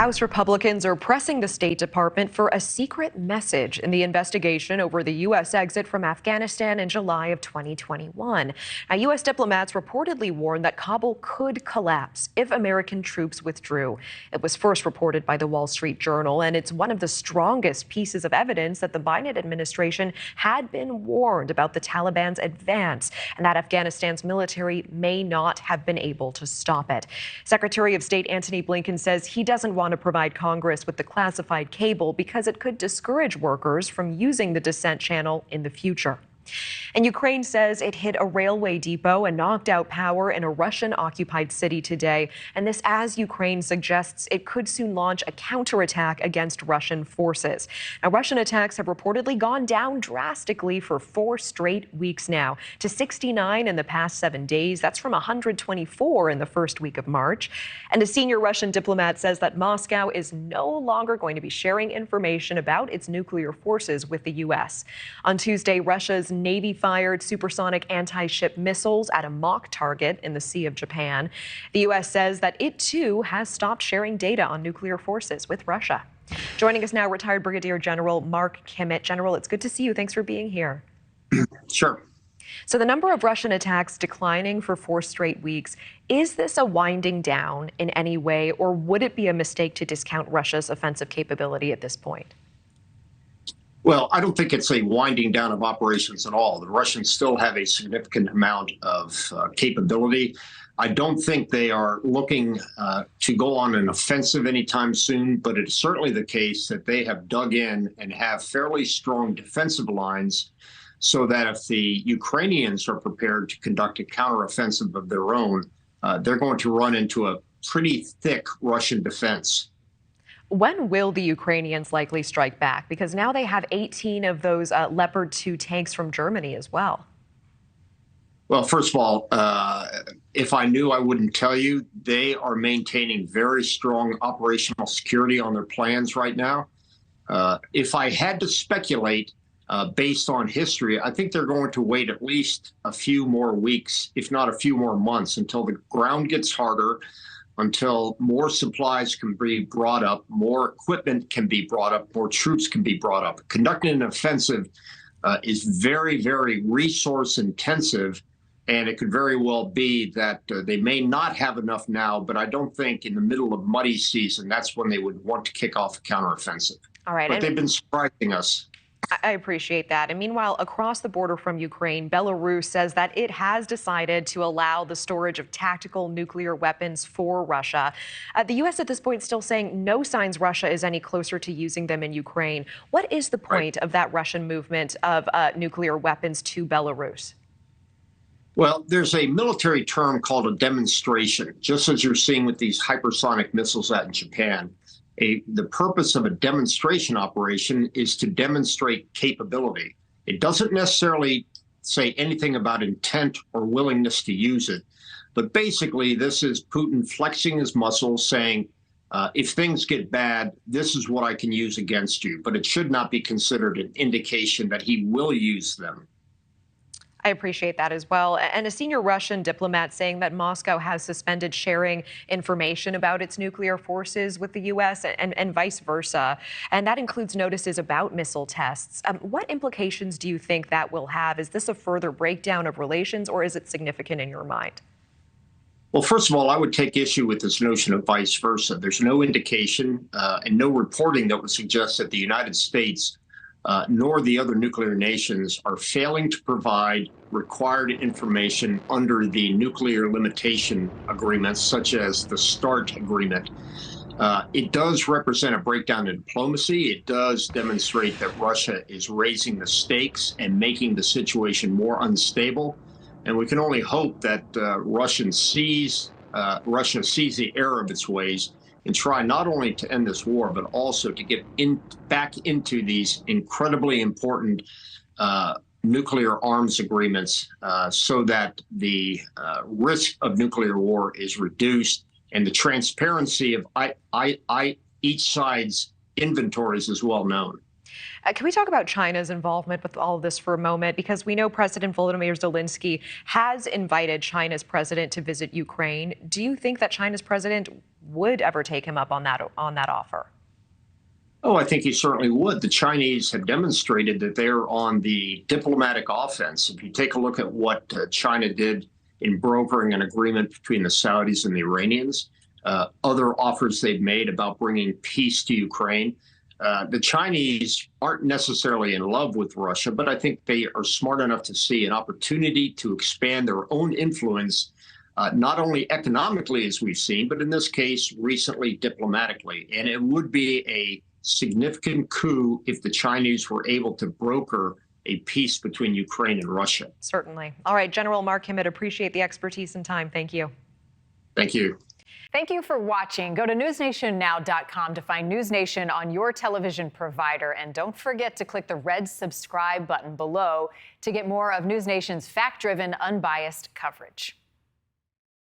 House Republicans are pressing the State Department for a secret message in the investigation over the U.S. exit from Afghanistan in July of 2021. Now, U.S. diplomats reportedly warned that Kabul could collapse if American troops withdrew. It was first reported by the Wall Street Journal, and it's one of the strongest pieces of evidence that the Biden administration had been warned about the Taliban's advance and that Afghanistan's military may not have been able to stop it. Secretary of State Antony Blinken says he doesn't want to provide Congress with the classified cable because it could discourage workers from using the descent channel in the future. And Ukraine says it hit a railway depot and knocked out power in a Russian-occupied city today. And this as Ukraine suggests it could soon launch a counterattack against Russian forces. Now, Russian attacks have reportedly gone down drastically for 4 straight weeks now, to 69 in the past 7 days. That's from 124 in the first week of March. And a senior Russian diplomat says that Moscow is no longer going to be sharing information about its nuclear forces with the U.S. On Tuesday, Russia's Navy fired supersonic anti-ship missiles at a mock target in the Sea of Japan. The U.S. says that it, too, has stopped sharing data on nuclear forces with Russia. Joining us now, retired Brigadier General Mark Kimmit. General, it's good to see you. Thanks for being here. Sure. So the number of Russian attacks declining for 4 straight weeks. Is this a winding down in any way, or would it be a mistake to discount Russia's offensive capability at this point? Well, I don't think it's a winding down of operations at all. The Russians still have a significant amount of capability. I don't think they are looking to go on an offensive anytime soon, but it's certainly the case that they have dug in and have fairly strong defensive lines so that if the Ukrainians are prepared to conduct a counteroffensive of their own, they're going to run into a pretty thick Russian defense. When will the Ukrainians likely strike back? Because now they have 18 of those Leopard 2 tanks from Germany as well. Well, first of all, if I knew, I wouldn't tell you. They are maintaining very strong operational security on their plans right now. If I had to speculate based on history, I think they're going to wait at least a few more weeks, if not a few more months, until the ground gets harder, until more supplies can be brought up, more equipment can be brought up, more troops can be brought up. Conducting an offensive is very, very resource intensive, and it could very well be that they may not have enough now, but I don't think in the middle of muddy season, that's when they would want to kick off a counteroffensive. All right. But they've been surprising us. I appreciate that. And meanwhile, across the border from Ukraine, Belarus says that it has decided to allow the storage of tactical nuclear weapons for Russia. The U.S. at this point still saying no signs Russia is any closer to using them in Ukraine. What is the point of that Russian movement of nuclear weapons to Belarus? Well, there's a military term called a demonstration, just as you're seeing with these hypersonic missiles out in Japan. The purpose of a demonstration operation is to demonstrate capability. It doesn't necessarily say anything about intent or willingness to use it. But basically, this is Putin flexing his muscles, saying, if things get bad, this is what I can use against you. But it should not be considered an indication that he will use them. I appreciate that as well. And a senior Russian diplomat saying that Moscow has suspended sharing information about its nuclear forces with the U.S. and vice versa. And that includes notices about missile tests. What implications do you think that will have? Is this a further breakdown of relations, or is it significant in your mind? Well, first of all, I would take issue with this notion of vice versa. There's no indication and no reporting that would suggest that the United States nor the other nuclear nations are failing to provide required information under the nuclear limitation agreements, such as the START agreement. It does represent a breakdown in diplomacy. It does demonstrate that Russia is raising the stakes and making the situation more unstable. And we can only hope that Russia sees the error of its ways and try not only to end this war, but also to get back into these incredibly important nuclear arms agreements so that the risk of nuclear war is reduced and the transparency of each side's inventories is well known. Can we talk about China's involvement with all of this for a moment? Because we know President Volodymyr Zelensky has invited China's president to visit Ukraine. Do you think that China's president would ever take him up on that offer? Oh, I think he certainly would. The Chinese have demonstrated that they're on the diplomatic offense. If you take a look at what China did in brokering an agreement between the Saudis and the Iranians, other offers they've made about bringing peace to Ukraine, the Chinese aren't necessarily in love with Russia, but I think they are smart enough to see an opportunity to expand their own influence, not only economically, as we've seen, but in this case, recently diplomatically. And it would be a significant coup if the Chinese were able to broker a peace between Ukraine and Russia. Certainly. All right, General Mark Kimmit, appreciate the expertise and time. Thank you. Thank you. Thank you for watching. Go to newsnationnow.com to find NewsNation on your television provider. And don't forget to click the red subscribe button below to get more of NewsNation's fact-driven, unbiased coverage.